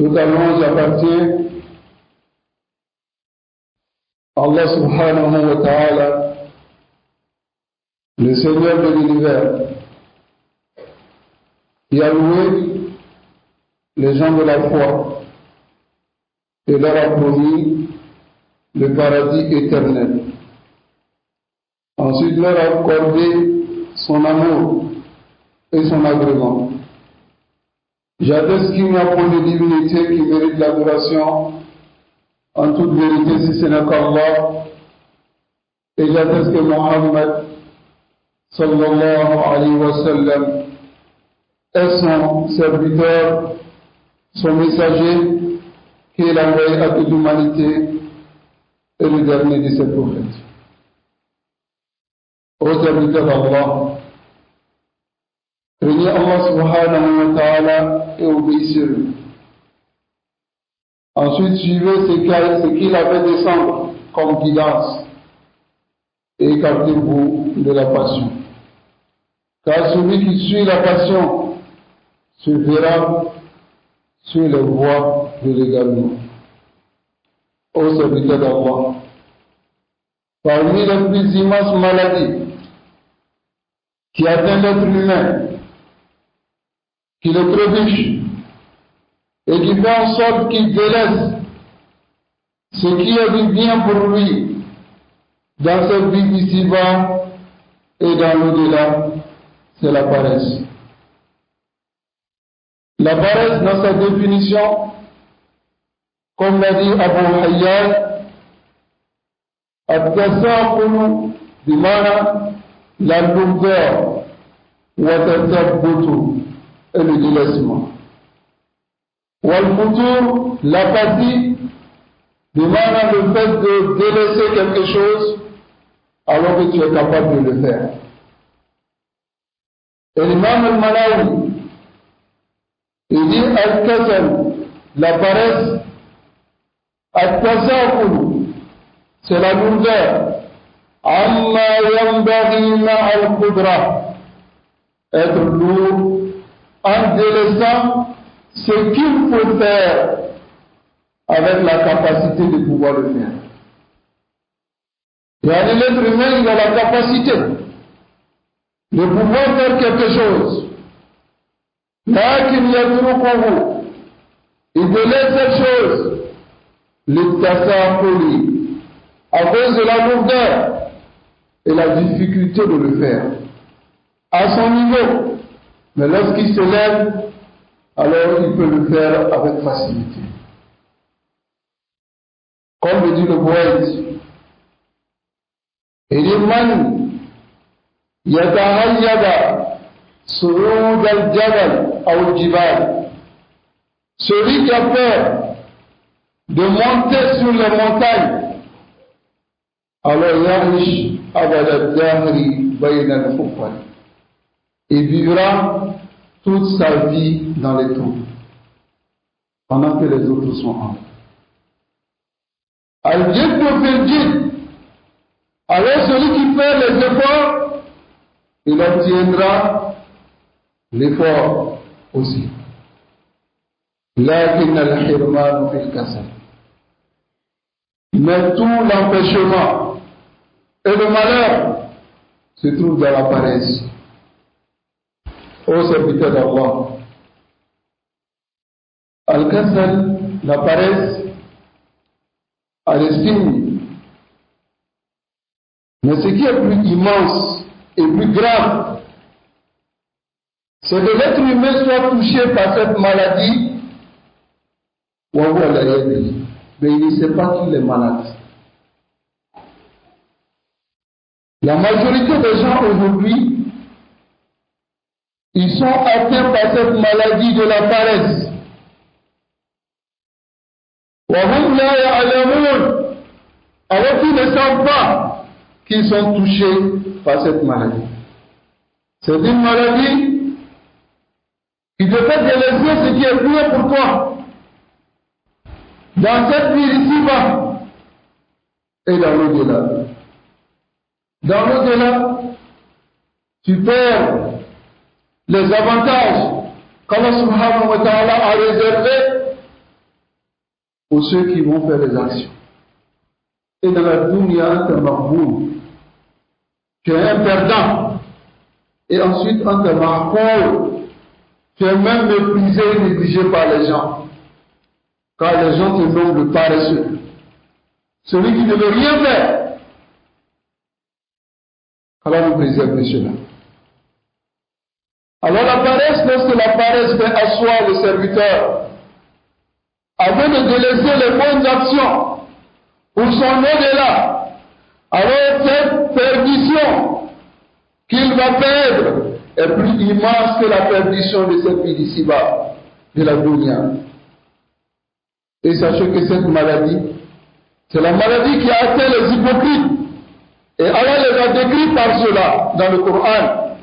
Toute la louange appartient à Allah subhanahu wa ta'ala, le Seigneur de l'univers, qui a loué les gens de la foi et leur a promis le paradis éternel. Ensuite, leur a accordé son amour et son agrément. J'atteste qu'il n'y a point de divinité qui mérite l'adoration en toute vérité si ce n'est qu'Allah, et j'atteste que Mohammed sallallahu alayhi wa sallam est son serviteur, son messager, qu'il a envoyé à toute l'humanité et le dernier de ses prophètes. Ô serviteurs d'Allah, craignez Allah subhanahu wa ta'ala et obéissez-lui. Ensuite, suivez ce qu'il a fait descendre comme guidance et écartez-vous de la passion. Car celui qui suit la passion se verra sur les voies de l'égarement. Ô serviteurs d'Allah, parmi les plus immenses maladies qui atteignent l'être humain, qui le trébuche et qui fait en sorte qu'il délaisse ce qui est du bien pour lui dans cette vie d'ici-bas et dans l'au-delà, c'est la paresse. La paresse, dans sa définition, comme l'a dit Abu Hayyan, التساقل بمعنى la lourdeur, والتثبت et le délaissement. Wal-futur, l'apathie, demande le fait de délaisser quelque chose alors que tu es capable de le faire. Et l'imam al-Malawi, il dit al-kasal, la paresse, al-tasakul, c'est la lourdeur, amma yambaghi ma'al qudra, être lourd en délaissant ce qu'il faut faire avec la capacité de pouvoir le faire. Et à l'être humain, il a la capacité de pouvoir faire quelque chose. Là qu'il y a trop pour vous, il délaisse cette chose, l'ittasaquli, à cause de la lourdeur et la difficulté de le faire. À son niveau, mais lorsqu'il se lève, alors il peut le faire avec facilité. Comme le dit le poète, il dit man yatahayyada surud al-jabal ou al-jibal, celui qui a peur de monter sur les montagnes, alors yarish abad al-dahri bayna al-fufal, il vivra toute sa vie dans les trous, pendant que les autres sont en. Al-Jiddu fil-Jidd, alors celui qui fait les efforts, il obtiendra l'effort aussi. Lakin al-hirman fil-kasal. Mais tout l'empêchement et le malheur se trouve dans la paresse. Ô serviteur d'Allah, Al-Kasal, la paresse, a des signes. Mais ce qui est plus immense et plus grave, c'est que l'être humain soit touché par cette maladie, mais il ne sait pas qu'il est malade. La majorité des gens aujourd'hui, ils sont atteints par cette maladie de la paresse. Alors qu'ils ne savent pas qu'ils sont touchés par cette maladie. C'est une maladie qui te fait délaisser ce qui est bien pour toi. Dans cette vie ici-bas et dans l'au-delà. Dans l'au-delà, tu perds les avantages qu'Allah subhanahu wa ta'ala a réservés pour ceux qui vont faire les actions. Et dans la dunya, tu es marboul. Tu es un perdant. Et ensuite, en te marboul, tu es même méprisé et négligé par les gens. Car les gens te nomment le paresseux. Celui qui ne veut rien faire. Allah nous préserve de cela. Alors la paresse, lorsque la paresse fait asseoir le serviteur, afin de délaisser les bonnes actions pour son au-delà, alors cette perdition qu'il va perdre est plus immense que la perdition de cette vie d'ici-bas, de la dunya. Et sachez que cette maladie, c'est la maladie qui a atteint les hypocrites. Et Allah les a décrits par cela dans le Coran.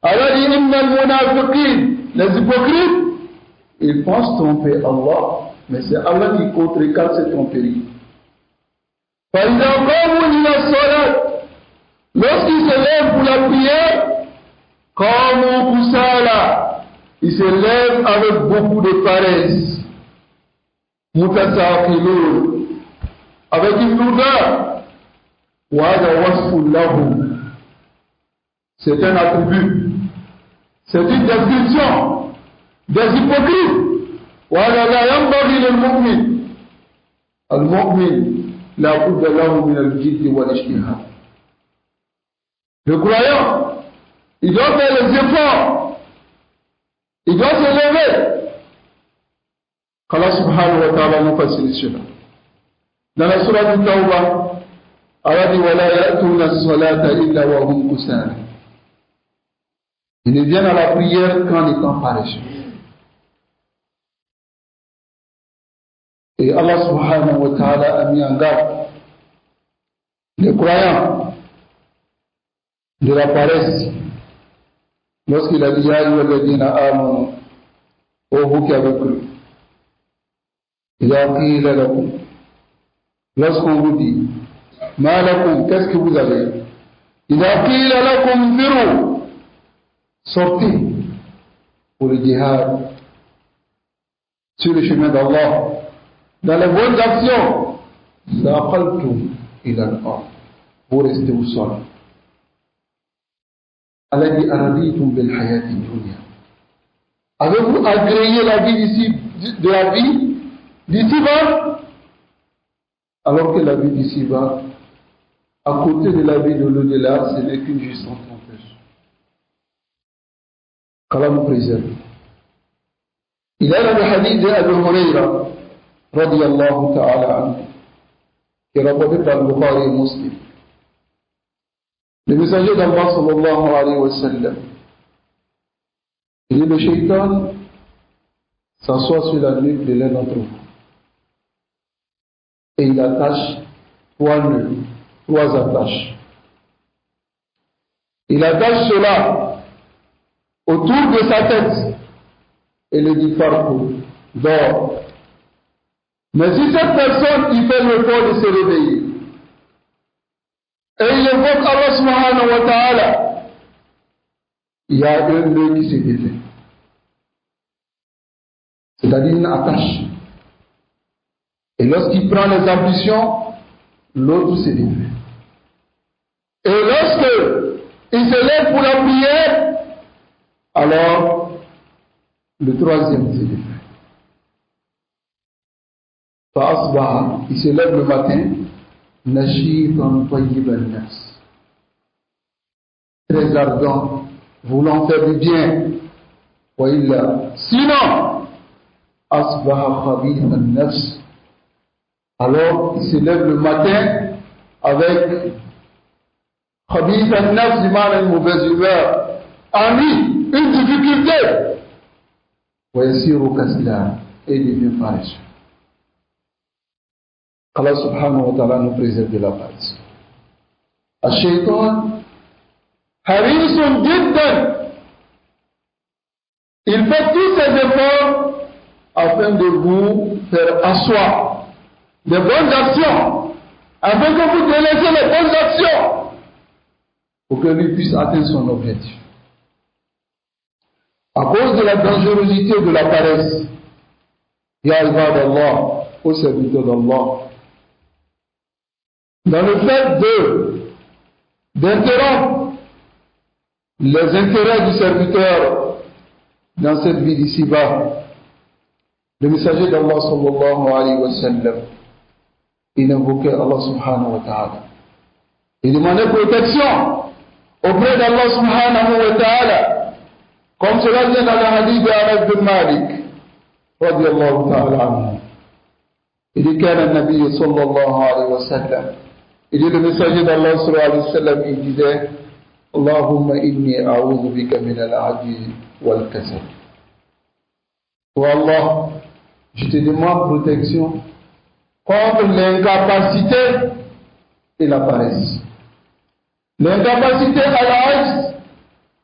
Allah dit, innal munafiqin, les hypocrites, ils pensent tromper Allah, mais c'est Allah qui contrecarre cette tromperie. Lorsqu'ils se lèvent pour la prière, comme Kusala, ils se lèvent avec beaucoup de paresse. Mutasaqilun, avec une lourdeur. Wa'ada wasfun lahum. C'est un attribut. C'est une description des hypocrites. Wa'ada la yanbaghi lil mu'min. Al-mu'min la budda lahu min al-jidd wal-ijtihad. Le croyant, il doit faire les efforts. Il doit se lever. Allah subhanahu wa ta'ala nous facilite cela. Dans la surah du Tawbah, Allah dit wala ya'tuna as-salata illa wa hum kusala. Ils ne viennent à la prière qu'en étant paresseux. Et Allah subhanahu wa ta'ala a mis en garde les croyants de la paresse lorsqu'il a dit ya ayyuhalladhina amanu, ô vous qui avez cru, lorsqu'on vous dit ma lakum, qu'est-ce que vous avez, idha qila lakum firu, sortez pour le djihad sur le chemin d'Allah dans les bonnes actions, zaqaltum ila al-ard, vous restez au sol. Allah dit araditum bil hayati dunya, avez-vous agréé la vie d'ici, de la vie d'ici-bas, alors que la vie d'ici-bas, à côté de la vie de l'au-delà, ce n'est qu'une jouissance trompeuse. Qu'Allah nous préserve. Il y a le hadith d'Abu Huraira, radiyallahu ta'ala anhu, qui est rapporté par Bukhari et Muslim. Le messager d'Allah sallallahu alayhi wa sallam, il dit, le shaitan s'assoit sur la nuque de l'un d'entre vous. Et il attache 3 nœuds, 3 attaches. Il attache cela autour de sa tête et le dit farko, dors. Mais si cette personne il fait l'effort de se réveiller et il évoque Allah subhanahu wa ta'ala, il y a un nœud qui se défait. C'est-à-dire une attache. Et lorsqu'il prend les ambitions, l'autre se défait. Et lorsque il se lève pour la prière, alors le troisième se défait. Il se lève le matin, nashitan tayyiban nafs, très ardent, voulant faire du bien. Sinon, asbaha khabithan nafs, alors il se lève le matin avec khabithan nafs, une mauvaise humeur, ennui, une difficulté, et il devient paresseux. Allah subhanahu wa ta'ala nous préserve de la paresse. Ash-shaytan harisun jiddan, il fait tous ses efforts afin de vous faire asseoir des bonnes actions, afin que vous délaissez les bonnes actions pour que lui puisse atteindre son objectif. À cause de la dangerosité de la paresse, ya ibadallah, au serviteur d'Allah. Dans le fait d'interrompre les intérêts du serviteur dans cette vie d'ici-bas, le messager d'Allah sallallahu alayhi wa sallam, il invoquait Allah subhanahu wa ta'ala. Il demandait protection auprès d'Allah subhanahu wa ta'ala, comme cela vient dans le hadith d'Anas bin Malik, radiyallahu ta'ala anhu. Il dit qu'un Nabi sallallahu alayhi wa sallam, il dit le messager d'Allah sallallahu alayhi wa sallam, il disait Allahumma inni a'udhu bika min al-'ajzi wal kasal. Oh Allah, je te demande protection contre l'incapacité et la paresse. L'incapacité à l'ajz,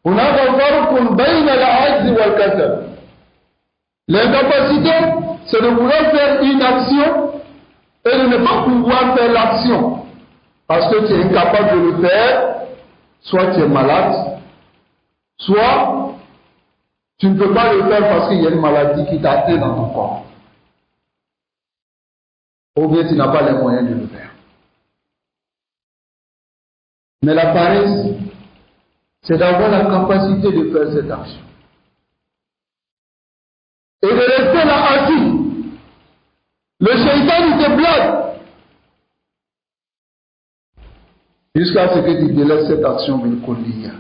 هناك فرق بين العجز والكسل. L'incapacité, c'est de vouloir faire une action et de ne pas pouvoir faire l'action. Parce que tu es incapable de le faire, soit tu es malade, soit tu ne peux pas le faire parce qu'il y a une maladie qui t'atteint dans ton corps. Ou bien tu n'as pas les moyens de le faire. Mais la paresse, c'est d'avoir la capacité de faire cette action. Et de rester là assis. Le shaitan, il te blague. Jusqu'à ce que tu délaisses cette action bil kulliya.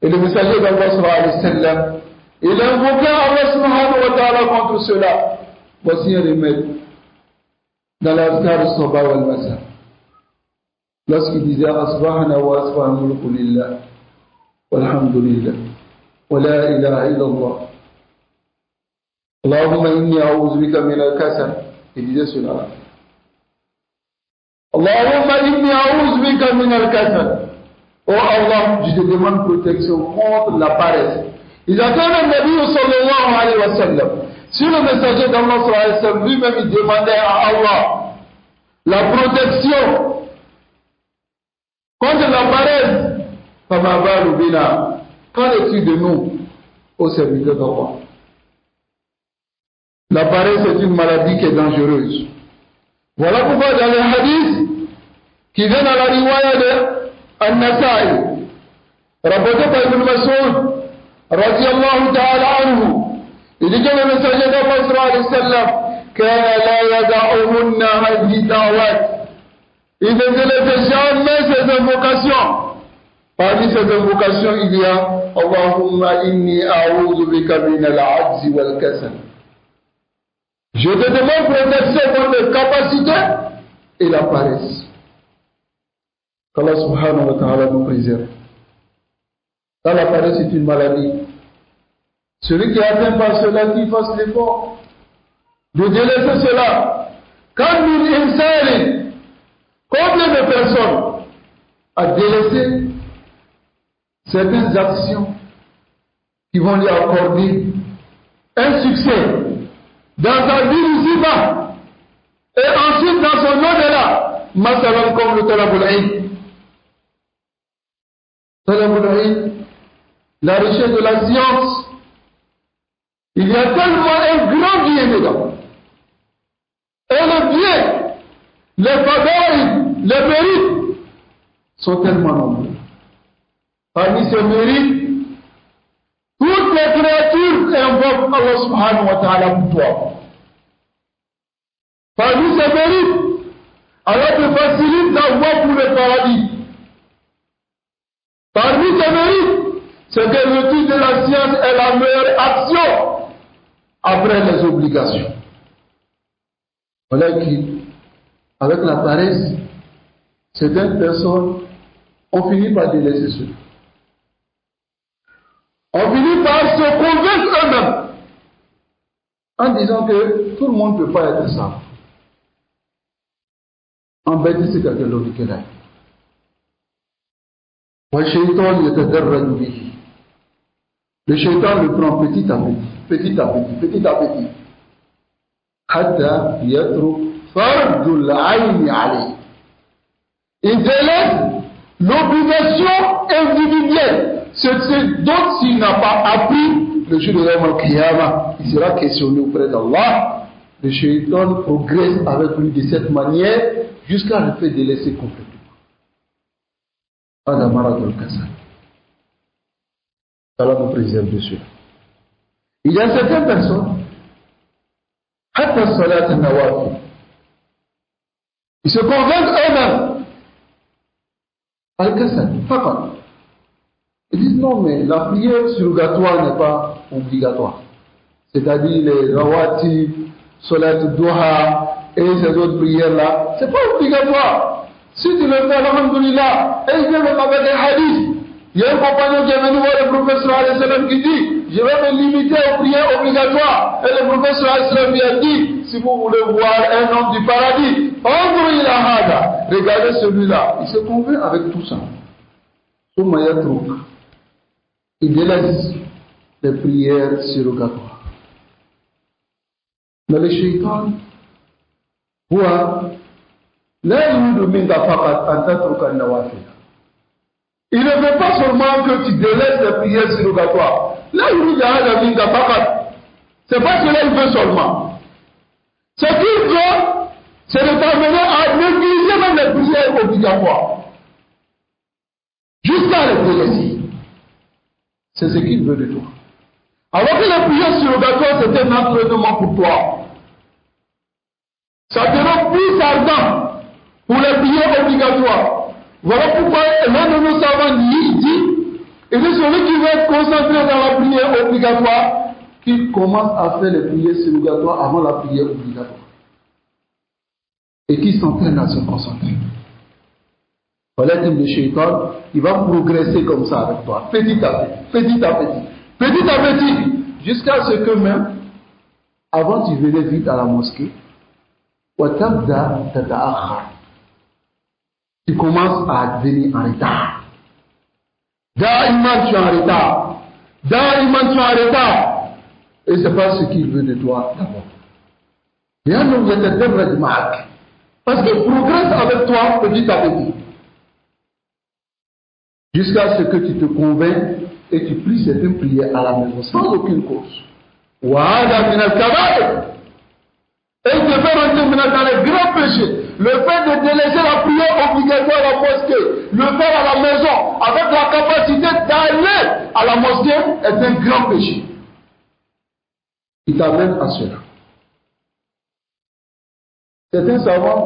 Et le messager d'Allah sallallahu alayhi wa sallam, il invoquait Allah subhanahu wa ta'ala contre cela. Voici un remède dans l'azkar al-sabah wal-masa. Lorsqu'il disait asbahana wa asbah mulku lillah walhamdulillah wa la ilaha illallah Allahumma inni a'udhu bika min al-kasal, il disait cela. Allahumma inni a'udhu bika min al-kasal. Oh Allah, je te demande protection contre la paresse. Il a donné le Nabi sallallahu alayhi wa sallam. Si le messager d'Allah sallallahu alayhi wa sallam lui-même il demandait à Allah la protection contre la paresse, fama balu bina, qu'en est-il de nous, au serviteur d'Allah? La paresse est une maladie qui est dangereuse. Voilà pourquoi dans les hadiths qui viennent à la riwaya de An-Nasa'i, rapporté par Ibn Mas'ud, radiyallahu ta'ala anhu, il dit que le messager d'Allah sallallahu alayhi wa sallam, kana la yada'uhunna hadhi da'wat, il ne laissait jamais ses invocations. Parmi ces invocations, il y a Allahumma inni a'udhu bika min al-'ajzi wal kasal. Je te demande protection contre les capacités et la paresse. Qu'Allah subhanahu wa ta'ala nous préserve. Quand la paresse est une maladie, celui qui est atteint par cela, qui fasse l'effort de délaisser cela. Quand une insane, combien de personnes a délaissé certaines actions qui vont lui accorder un succès dans sa vie ici-bas et ensuite dans son au-delà, masalan comme le talabul ilm. Talabul ilm, la recherche de la science, il y a tellement un grand bien dedans. Et le bien, les faveurs, les mérites sont tellement nombreux. Parmi ces mérites, toutes les créatures invoquent Allah subhanahu wa ta'ala pour toi. Parmi ces mérites, Allah te facilite la voie pour le paradis. Parmi ces mérites, c'est que l'étude de la science est la meilleure action après les obligations. Voilà qui, avec la paresse, certaines personnes ont fini par délaisser cela. On finit par se convaincre eux-mêmes en disant que tout le monde ne peut pas être ça. En bête, c'est quelque chose qui est là. Le shaitan le prend petit à petit, petit à petit, petit à petit. Hatta yatruk fardul ayni alayh. Il délaisse l'obligation individuelle. C'est dont s'il n'a pas appris le jour de Yawm al-Qiyamah, il sera questionné auprès d'Allah. Le shaitan progresse avec lui de cette manière jusqu'à le faire délaisser complètement. Allah maradul kasal. Allah nous préserve de cela. Il y a certaines personnes, hatta salat al-nawafil, ils se convainquent eux-mêmes. Al-kasal, faqat. Ils disent non, mais la prière surrogatoire n'est pas obligatoire. C'est-à-dire les rawatib, salat duha et ces autres prières-là, c'est pas obligatoire. Si tu le fais, alhamdulillah, et il vient même avec un hadith. Il y a un compagnon qui est venu voir le prophète sallallahu alayhi wa sallam qui dit, je vais me limiter aux prières obligatoires. Et le prophète sallallahu alayhi wa sallam lui a dit, si vous voulez voir un homme du paradis, regardez celui-là. Il se convainc avec tout ça. Il délaisse les prières surrogatoires. Mais le shaitan voit la yudu minka faqat an tatruka an-nawafil. Il ne veut pas seulement que tu délaisses les prières surrogatoires. La yudu minka faqat. C'est pas ce qu'il veut seulement. Ce qu'il veut, c'est de t'amener à négliger même les prières obligatoires. Jusqu'à les délaisser. C'est ce qu'il veut de toi. Alors que les prières surrogatoires, c'est un entraînement pour toi. Ça te rend plus ardent pour les prières obligatoires. Voilà pourquoi l'un de nos savants dit, et c'est celui qui veut être concentré dans la prière obligatoire, qu'il commence à faire les prières surrogatoires avant la prière obligatoire. Et qui s'entraîne à se concentrer. Voilà que le shaitan, il va progresser comme ça avec toi, petit à petit, jusqu'à ce que même, avant tu venais vite à la mosquée, tu commences à devenir en retard. Daïman tu es en retard. Et c'est pas ce qu'il veut de toi d'abord. Parce qu'il progresse avec toi petit à petit. Jusqu'à ce que tu te convainques et tu pries certaines prières à la maison sans aucune cause. Et il te fait rentrer maintenant dans les grands péchés. Le fait de délaisser la prière obligatoire à la mosquée, le faire à la maison, avec la capacité d'aller à la mosquée, est un grand péché. Il t'amène à cela. Certains savants,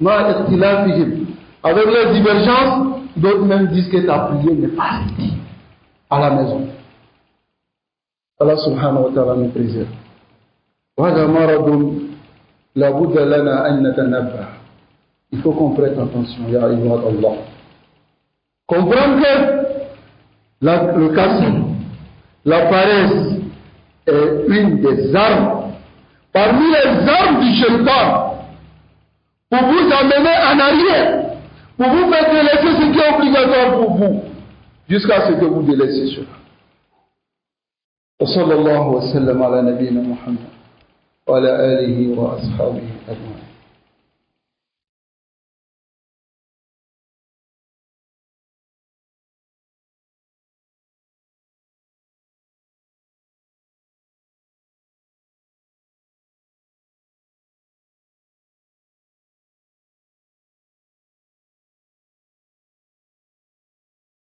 avec leurs divergences, d'autres même disent que ta prière n'est pas arrêtée à la maison. Allah subhanahu wa ta'ala nous préserve. Il faut qu'on prête attention, ya Allah. Comprendre que le casse, la paresse est une des armes, parmi les armes du shaitan, pour vous amener en arrière, pour vous faire délaisser ce qui est obligatoire pour vous, jusqu'à ce que vous délaissez cela. وصلى الله وسلم على نبينا محمد وعلى آله وأصحابه أجمعين.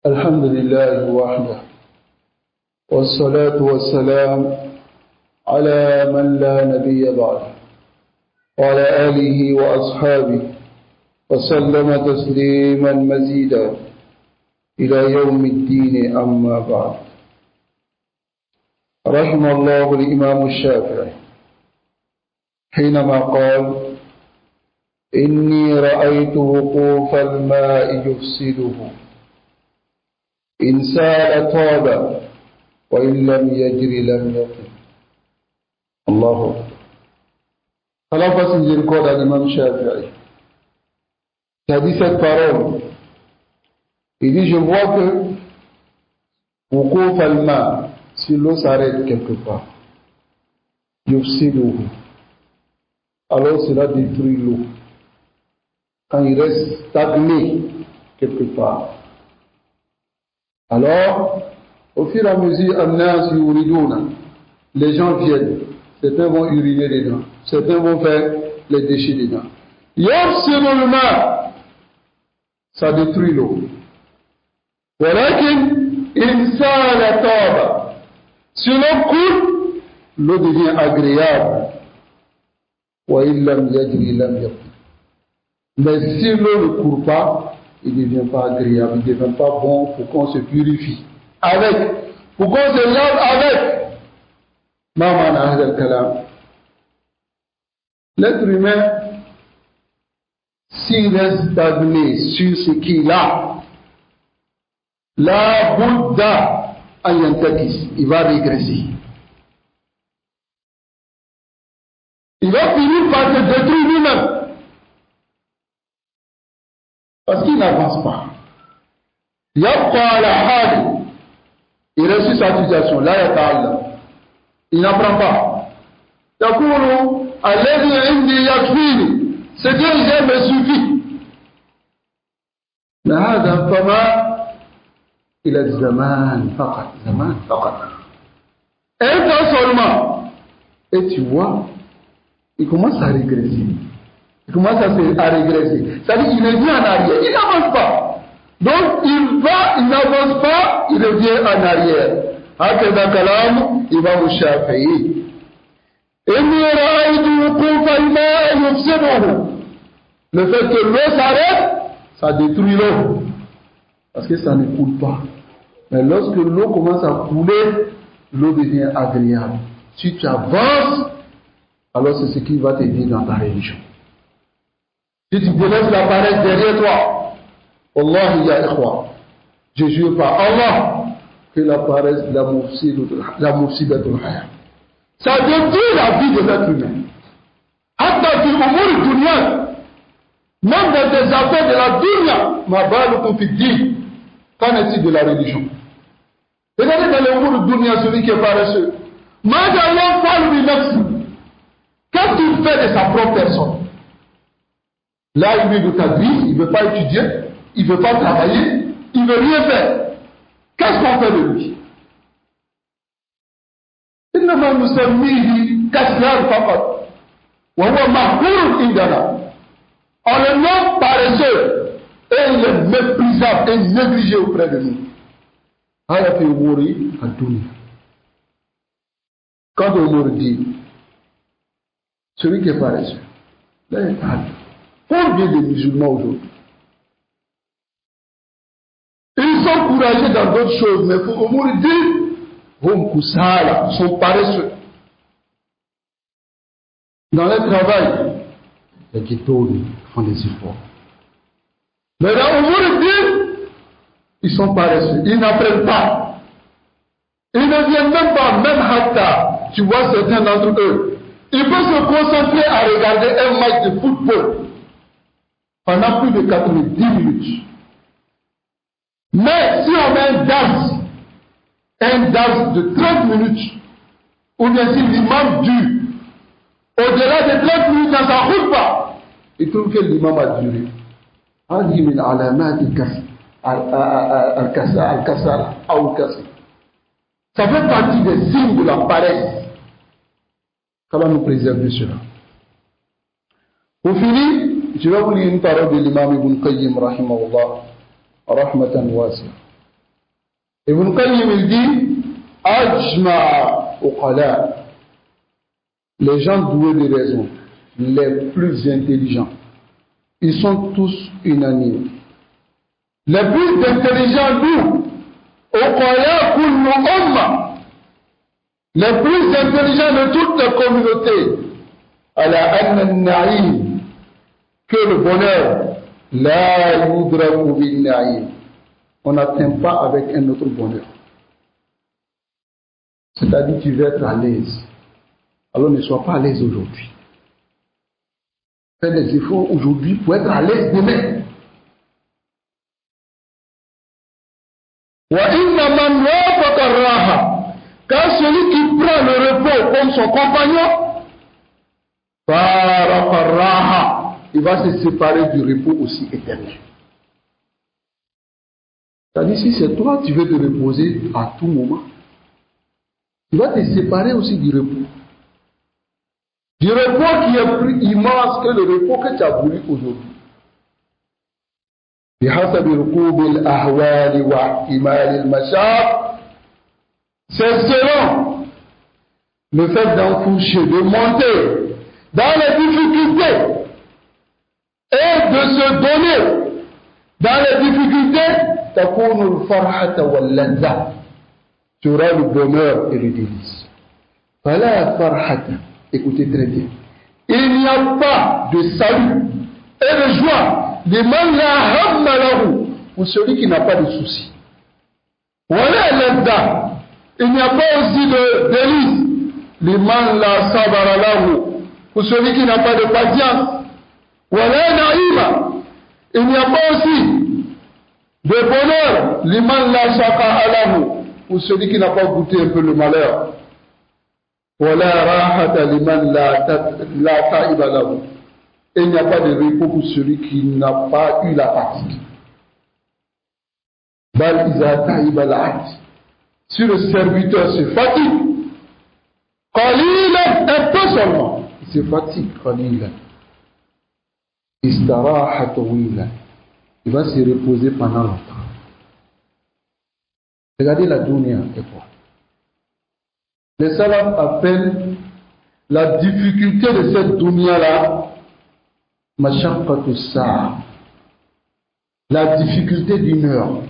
الحمد لله وحده والصلاة والسلام على من لا نبي بعده وعلى آله وأصحابه وسلم تسليما مزيدا إلى يوم الدين. أما بعد، رحم الله الإمام الشافعي حينما قال: إني رأيت وقوف الماء يفسده، إن سال طاب وإن لم يجري لم يقم. الله أكبر. Allah fasse miséricorde à l'imam Shafi'i qui a dit cette parole. Il dit: je vois que wuquf al-ma, si l'eau s'arrête quelque part, yufsiduhu, alors cela détruit l'eau. Quand il reste stagné quelque part, alors Au fur et à mesure, les gens viennent. Certains vont uriner dedans. Certains vont faire les déchets dedans. Ça détruit l'eau. Si l'eau coule, l'eau devient agréable. Mais si l'eau ne court pas, il ne devient pas agréable, il ne devient pas bon pour qu'on se purifie avec, pour qu'on se lave avec. L'être humain, s'il reste stagné sur ce qu'il a, la Bouddha ayantakis, il va régresser. Il va finir par se détruire lui-même. Parce qu'il n'avance pas. Il reste sur sa situation. Là, il n'apprend pas. Ce que j'ai me suffit. Mais il a zaman faqat. Un temps seulement. Et tu vois, il commence à régresser. Il commence à régresser. C'est-à-dire qu'il revient en arrière. Il n'avance pas. Donc il n'avance pas, il revient en arrière. Il va au Shafi'i. Le fait que l'eau s'arrête, ça détruit l'eau. Parce que ça ne coule pas. Mais lorsque l'eau commence à couler, l'eau devient agréable. Si tu avances, alors c'est ce qui va t'aider dans ta religion. Si tu laisses la paresse derrière toi, Allah ya ikhwa, je jure par Allah que la paresse, la mufsidatul hayat. Ça détruit la vie de l'être humain. Même dans des affaires de la dunya, ma balle confidie. Qu'en est-il de la religion? Regardez dans le monde de dunya celui qui est paresseux. Qu'est-ce qu'il fait de sa propre personne? Là, il vit de ta vie, il ne veut pas étudier, il ne veut pas travailler, il ne veut rien faire. Qu'est-ce qu'on fait de lui? Nous sommes mis Kaslan Fakat. On le nomme paresseux et il est méprisable et négligé auprès de nous. Quand on nous dit, celui qui est paresseux, là il parle. Combien de musulmans aujourd'hui? Ils sont courageux dans d'autres choses, mais pour qu'on nous dise, ils sont paresseux. Dans le travail, les ghettos font des efforts. Mais dans le monde, ils sont paresseux. Ils n'apprennent pas. Ils ne viennent même pas, même hatta. Tu vois certains d'entre eux. Ils peuvent se concentrer à regarder un match de football pendant plus de 90 minutes. Mais si on met un dance de 30 minutes, ou bien si l'imam dure, au-delà de 30 minutes dans sa khutbah, il trouve que l'imam a duré. Ça fait partie des signes de la paresse. Qu'Allah nous préserve de cela. Pour finir, je vais vous lire une parole de l'imam Ibn Qayyim, rahimahullah, rahmatan wasi'a. Ibn Qayyim, il dit, Ajma uqala, les gens doués de raison, les plus intelligents, ils sont tous unanimes. Les plus intelligents, nous, uqala kullu umma, les plus intelligents de toutes les communautés, ala anna an-na'im, que le bonheur, la yudraku bin na'im, on n'atteint pas avec un autre bonheur. C'est-à-dire tu veux être à l'aise. Alors ne sois pas à l'aise aujourd'hui. Fais des efforts aujourd'hui pour être à l'aise demain. Car celui qui prend le repos comme son compagnon, il va se séparer du repos aussi éternel. C'est-à-dire, si c'est toi, tu veux te reposer à tout moment, tu vas te séparer aussi du repos. Du repos qui est plus immense que le repos que tu as voulu aujourd'hui. بحسب ركوب الأهوال واحتمال المشاق. C'est selon le fait d'enfourcher, de monter dans les difficultés et de se donner dans les difficultés, تكون الفرحة واللذة. Tu auras le bonheur et le délice. فلا فرحة. Écoutez très bien. Il n'y a pas de salut et de joie لمن لا هم له, pour celui qui n'a pas de soucis. ولا لذة. Il n'y a pas aussi de délice لمن لا صبر له, pour celui qui n'a pas de patience. ولا نعيم. Il n'y a pas aussi de bonheur لمن لا شقاء له, pour celui qui n'a pas goûté un peu le malheur. ولا راحة لمن لا تعب له. Et il n'y a pas de repos pour celui qui n'a pas eu la fatigue. بل إذا تعب العبد. Si le serviteur se fatigue, قليلا, un peu seulement, il se fatigue قليلا, استراح طويلا, il va se reposer pendant longtemps. Regardez la dunya et quoi. Les salafs appellent la difficulté de cette dunya-là mashaqqatu sa'a, la difficulté d'une heure.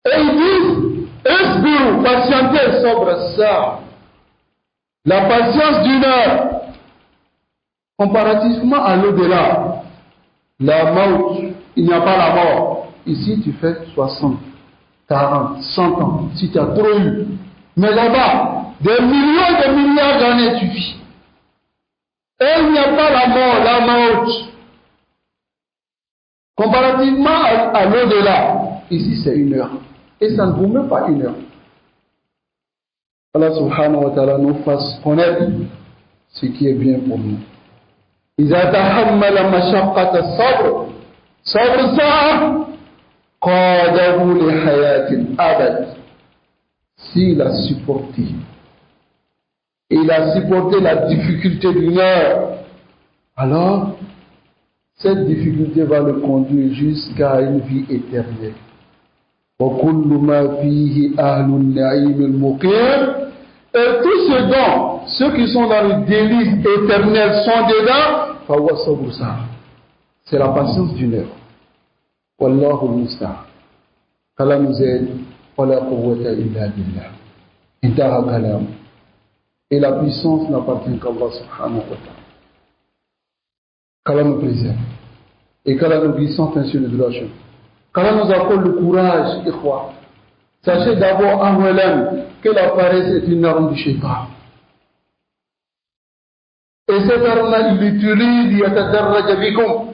Et ils disent, isbiru, patientez, sobre sa'a, la patience d'une heure. Comparativement à l'au-delà, la mort, il n'y a pas la mort. Ici, tu fais 60, 40, 100 ans, si tu as trop eu. Mais là-bas, des millions de milliards d'années tu vis. Et il n'y a pas la mort, la mort. Comparativement à l'au-delà, ici c'est une heure. Et ça ne vaut même pas une heure. Allah subhanahu wa ta'ala nous fasse connaître ce qui est bien pour nous. إذا تحمل مشقة الصبر صبر الساعة قاده لحياة الأبد. S'il a supporté, il a supporté la difficulté d'une heure, alors cette difficulté va le conduire jusqu'à une vie éternelle. وكل ما فيه أهل النعيم المقيم. Et tout ce dont ceux qui sont dans le délice éternel sont dedans, فهو صبر ساعة. C'est la patience d'une heure. والله المستعان. qu'Allah nous aide. ولا قوة إلا بالله. انتهى كلام. Et la puissance n'appartient qu'à Allah subhanahu wa ta'ala. Qu'Allah nous préserve. Et qu'Allah nous glisse sans ainsi le droit chemin. Qu'Allah nous accorde le courage, ikhwa. Sachez d'abord en vous-même que la paresse est une arme du shaitan. Et cette arme-là, il l'utilise, yatadarraja bikum,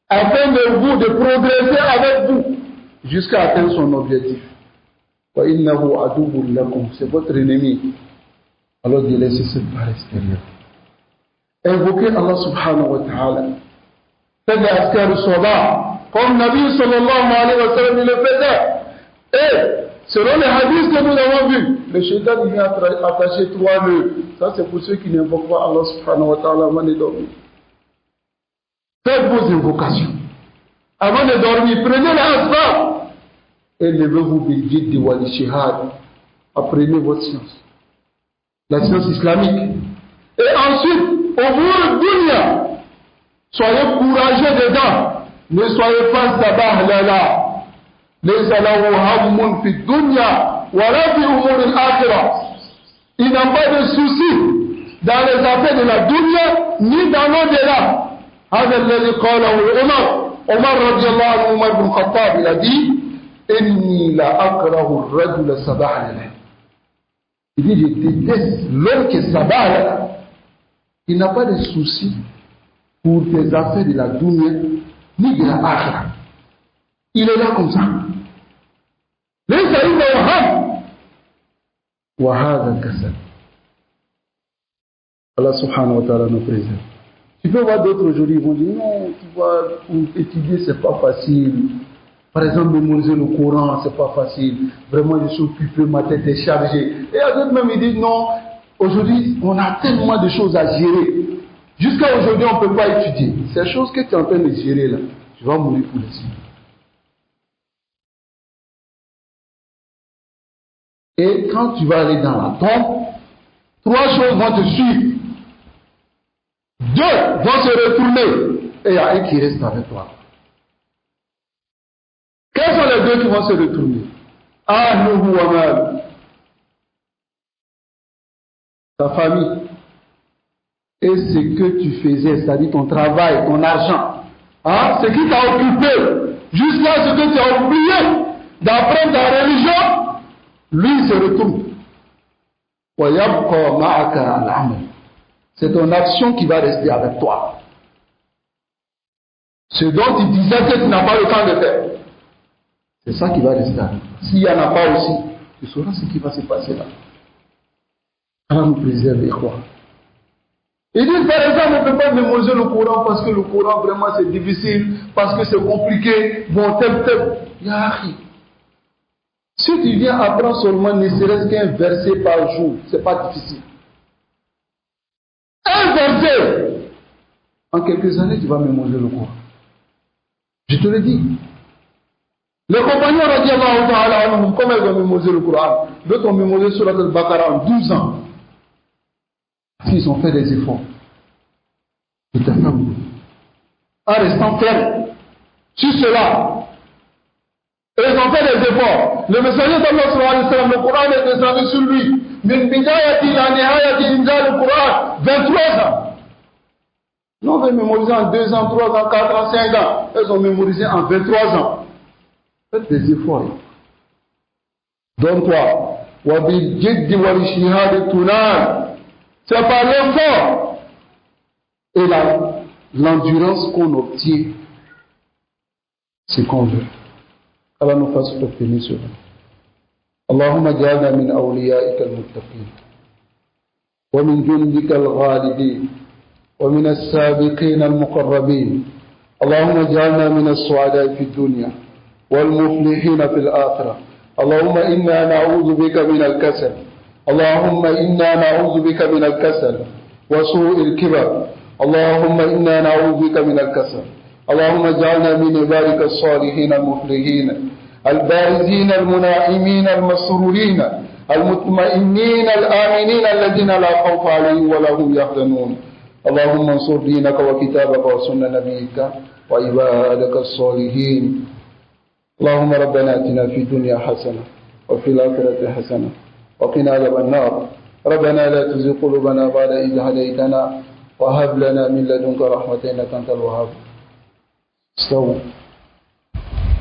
afin de vous, de progresser avec vous, jusqu'à atteindre son objectif. Wa innahu aduwwun lakum, c'est votre ennemi. Alors délaissez cette paresse extérieure. Invoquez Allah subhanahu wa ta'ala. Faites des askar al-sabah, comme Nabi sallallahu alayhi wa sallam il le faisait. Et selon les hadiths que nous avons vus, le shaitan vient attacher 3 nœuds. Ça c'est pour ceux qui n'invoquent pas Allah subhanahu wa ta'ala avant de dormir. Faites vos invocations. Avant de dormir, prenez l'asbab. Et levez-vous bil jiddi wal shihad. Apprenez votre science. La science islamique. Et ensuite, au bout dunya, soyez courageux dedans. Ne soyez pas sabah lala. ليس له هم في الدنيا ولا في أمور الآخرة. Il n'a pas de soucis dans les affaires de la dunya ni dans l'au-delà. هذا الذي قاله عمر رضي الله عنه. عمر بن الخطاب il a dit إني لا أكره الرجل صباح لله. Il dit je déteste l'homme qui est sabah lala. Il n'a pas de soucis pour tes affaires de la dunya ni de la akhira. Il est là comme ça. ليس عنده هم وهذا الكسل. Allah subhanahu wa ta'ala nous préserve. Tu peux voir d'autres aujourd'hui, ils vont dire non, tu vois, pour étudier c'est pas facile. Par exemple, mémoriser le Coran, c'est pas facile. Vraiment, je suis occupé, ma tête est chargée. Et à d'autres même, ils disent non, aujourd'hui, on a tellement de choses à gérer. Jusqu'à aujourd'hui, on ne peut pas étudier. Ces choses que tu es en train de gérer là, tu vas mourir pour les yeux. Et quand tu vas aller dans la tombe, 3 choses vont te suivre. 2 vont se retourner. Et il y a un qui reste avec toi. Quels sont les 2 qui vont se retourner? Ahluhu wa mal. Ta famille. Et ce que tu faisais, c'est-à-dire ton travail, ton argent. Hein? Ce qui t'a occupé, jusqu'à ce que tu as oublié d'apprendre ta religion, lui se retourne. C'est ton action qui va rester avec toi. Ce dont tu disais que tu n'as pas le temps de faire, c'est ça qui va rester avec toi. S'il n'y en a pas aussi, tu sauras ce qui va se passer là. Allah nous préserve et quoi. Ils disent par exemple, on ne peut pas mémoriser le Coran parce que le Coran vraiment c'est difficile, parce que c'est compliqué, bon tel. Yahi. Si tu viens apprendre seulement ne serait-ce qu'un verset par jour, c'est pas difficile. Un verset, en quelques années tu vas mémoriser le Coran. Je te le dis. Les compagnons radiallahu ta'ala anhum, comment ils vont mémoriser le Coran? D'autres ont mémorisé Surat al-Baqarah en 12 ans. S'ils ont fait des efforts. En restant ferme sur cela. Et ils ont fait des efforts. Le messager d'Allah sallallahu alayhi wa sallam, le Coran est descendu sur lui. Min bidayati ila nihayati inzal al-Quran, 23 ans. Nous on veut mémoriser en 2 ans, 3 ans, 4 ans, 5 ans. Ils ont mémorisé en 23 ans. Faites des efforts. Donne-toi. Wa bil jiddi wal ijtihad tunan. C'est par l'effort et l'endurance qu'on obtient ce qu'on veut. Allah nous fasse obtenir cela. Allahumma ja'alna min awliyaika al-muttaqin wa min jundika al-ghalibin wa min as-sabiqin al-muqarrabin. Allahumma ja'alna min as-su'ada'i fi ad-dunya wal muflihin fi al-akhirah. Allahumma inna na'udhu bika min al-kasal. اللهم إنا نعوذ بك من الكسل وسوء الكبر. اللهم إنا نعوذ بك من الكسل. اللهم اجعلنا من عبادك الصالحين المفلحين البارزين المناعمين المسرورين المطمئنين الآمنين الذين لا خوف عليهم ولا هم يحزنون. اللهم انصر دينك وكتابك وسنة نبيك وعبادك الصالحين. اللهم ربنا آتنا في الدنيا حسنة وفي الآخرة حسنة وقنا عذاب النار. ربنا لا تزغ قلوبنا بعد إذ هديتنا وهب لنا من لدنك رحمة إنك أنت الوهاب. استووا